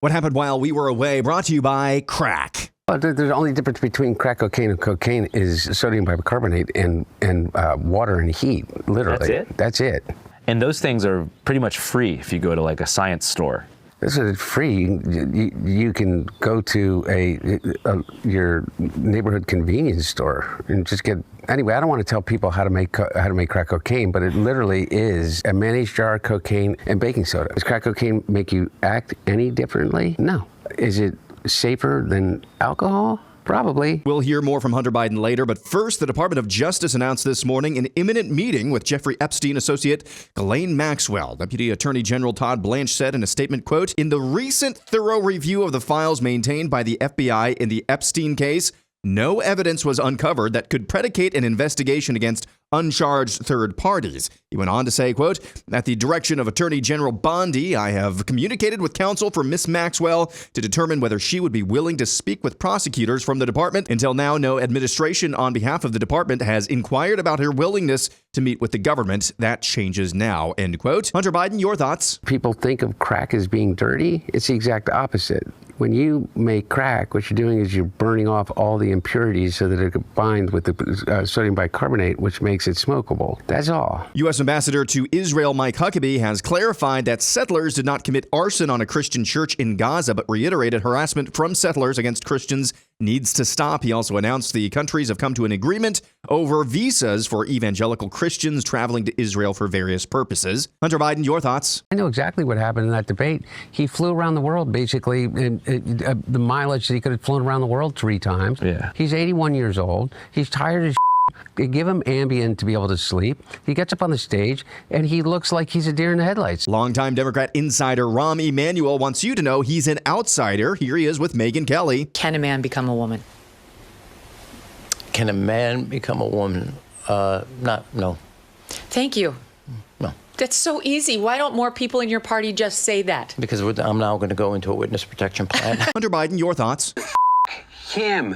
What happened while we were away, brought to you by crack. Well, the only difference between crack cocaine and cocaine is sodium bicarbonate and water and heat, literally. That's it. And those things are pretty much free if you go to like a science store. This is free. You can go to your neighborhood convenience store and just get. Anyway, I don't want to tell people how to make crack cocaine, but it literally is a mayonnaise jar, cocaine, and baking soda. Does crack cocaine make you act any differently? No. Is it safer than alcohol? Probably. We'll hear more from Hunter Biden later, but first, the Department of Justice announced this morning an imminent meeting with Jeffrey Epstein associate Ghislaine Maxwell. Deputy Attorney General Todd Blanche said in a statement, quote, "In the recent thorough review of the files maintained by the FBI in the Epstein case, no evidence was uncovered that could predicate an investigation against uncharged third parties." He went on to say, quote, "At the direction of Attorney General Bondi, I have communicated with counsel for Miss Maxwell to determine whether she would be willing to speak with prosecutors from the department. Until now, no administration on behalf of the department has inquired about her willingness to meet with the government. That changes now," end quote. Hunter Biden, your thoughts? People think of crack as being dirty. It's the exact opposite. When you make crack, what you're doing is you're burning off all the impurities so that it combines with the sodium bicarbonate, which makes it smokable. That's all. U.S. Ambassador to Israel Mike Huckabee has clarified that settlers did not commit arson on a Christian church in Gaza, but reiterated harassment from settlers against Christians needs to stop. He also announced the countries have come to an agreement over visas for evangelical Christians traveling to Israel for various purposes. Hunter Biden, your thoughts? I know exactly what happened in that debate. He flew around the world, basically, the mileage that he could have flown around the world 3 times. Yeah. He's 81 years old. He's tired as They give him Ambien to be able to sleep. He gets up on the stage, and he looks like he's a deer in the headlights. Longtime Democrat insider Rahm Emanuel wants you to know he's an outsider. Here he is with Megyn Kelly. Can a man become a woman? Can a man become a woman? No. Thank you. No. That's so easy. Why don't more people in your party just say that? Because I'm now going to go into a witness protection plan. Hunter Biden, your thoughts? Him.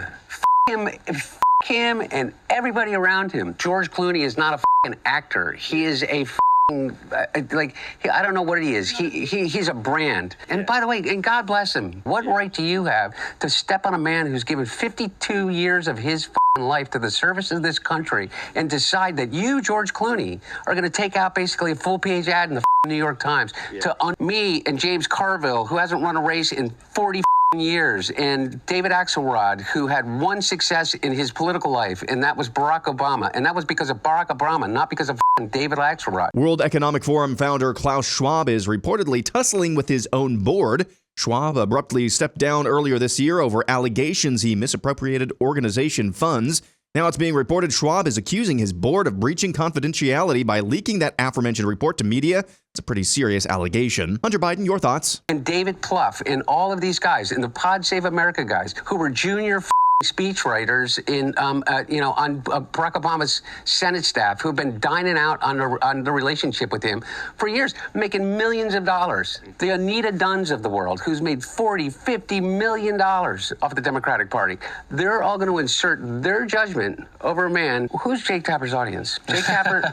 Him and everybody around him. George Clooney is not a actor. He is a I don't know what he is. He's a brand. And by the way, and God bless him, what right do you have to step on a man who's given 52 years of his life to the service of this country and decide that you, George Clooney, are going to take out basically a full-page ad in the New York Times to me and James Carville, who hasn't run a race in 40 years, and David Axelrod, who had one success in his political life, and that was Barack Obama. And that was because of Barack Obama, not because of David Axelrod. World Economic Forum founder Klaus Schwab is reportedly tussling with his own board. Schwab abruptly stepped down earlier this year over allegations he misappropriated organization funds. Now it's being reported Schwab is accusing his board of breaching confidentiality by leaking that aforementioned report to media. It's a pretty serious allegation. Hunter Biden, your thoughts? And David Plouffe and all of these guys and the Pod Save America guys who were junior speechwriters on Barack Obama's Senate staff, who have been dining out on the relationship with him for years, making millions of dollars. The Anita Dunns of the world, who's made $40-50 million off the Democratic Party. They're all going to insert their judgment over a man. Who's Jake Tapper's audience? Jake Tapper?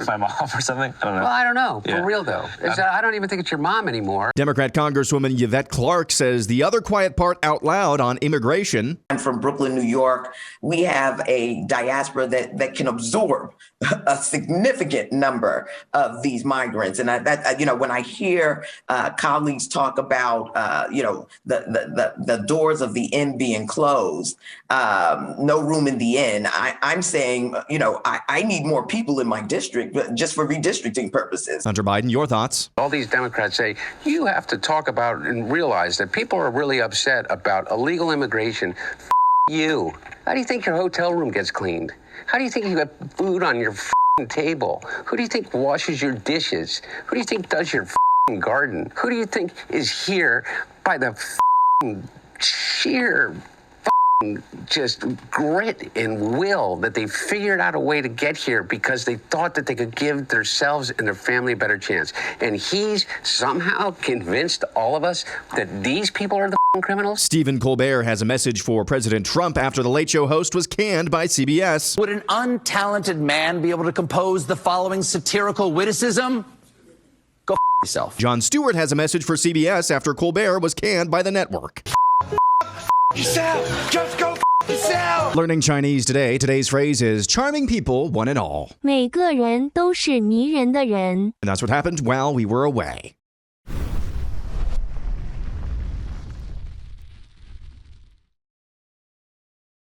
My mom or something? I don't know. Well, I don't know. For real, though. I don't even think it's your mom anymore. Democrat Congresswoman Yvette Clarke says the other quiet part out loud on immigration. I'm from Brooklyn, New York. We have a diaspora that can absorb a significant number of these migrants. And when I hear colleagues talk about, the doors of the inn being closed, no room in the inn, I'm saying, I need more people in my district just for redistricting purposes. Hunter Biden, your thoughts? All these Democrats say, you have to talk about and realize that people are really upset about illegal immigration. You. How do you think your hotel room gets cleaned? How do you think you got food on your table? Who do you think washes your dishes? Who do you think does your garden? Who do you think is here by the sheer just grit and will that they figured out a way to get here because they thought that they could give themselves and their family a better chance? And he's somehow convinced all of us that these people are the criminals? Stephen Colbert has a message for President Trump after the Late Show host was canned by CBS. Would an untalented man be able to compose the following satirical witticism? Go yourself. Jon Stewart has a message for CBS after Colbert was canned by the network. Yourself. Just go yourself. Learning Chinese today. Today's phrase is charming people, one and all. 每个人都是迷人的人。 And that's what happened while we were away.